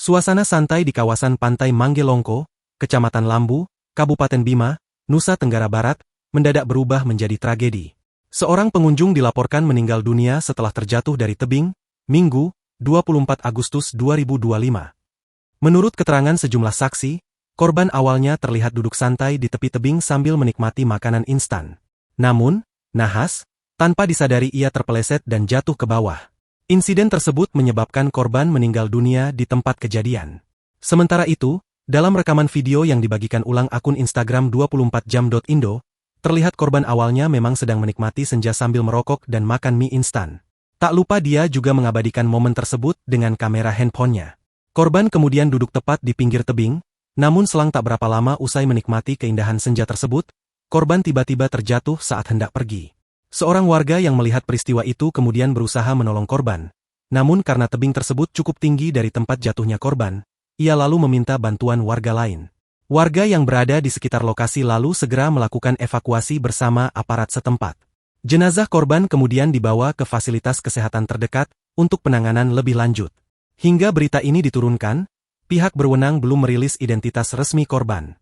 Suasana santai di kawasan Pantai Manggelongko, Kecamatan Lambu, Kabupaten Bima, Nusa Tenggara Barat, mendadak berubah menjadi tragedi. Seorang pengunjung dilaporkan meninggal dunia setelah terjatuh dari tebing, Minggu, 24 Agustus 2025. Menurut keterangan sejumlah saksi, korban awalnya terlihat duduk santai di tepi tebing sambil menikmati makanan instan. Namun, nahas, tanpa disadari ia terpeleset dan jatuh ke bawah. Insiden tersebut menyebabkan korban meninggal dunia di tempat kejadian. Sementara itu, dalam rekaman video yang dibagikan ulang akun Instagram 24jam.indo, terlihat korban awalnya memang sedang menikmati senja sambil merokok dan makan mie instan. Tak lupa dia juga mengabadikan momen tersebut dengan kamera handphonenya. Korban kemudian duduk tepat di pinggir tebing, namun selang tak berapa lama usai menikmati keindahan senja tersebut, korban tiba-tiba terjatuh saat hendak pergi. Seorang warga yang melihat peristiwa itu kemudian berusaha menolong korban. Namun karena tebing tersebut cukup tinggi dari tempat jatuhnya korban, ia lalu meminta bantuan warga lain. Warga yang berada di sekitar lokasi lalu segera melakukan evakuasi bersama aparat setempat. Jenazah korban kemudian dibawa ke fasilitas kesehatan terdekat untuk penanganan lebih lanjut. Hingga berita ini diturunkan, pihak berwenang belum merilis identitas resmi korban.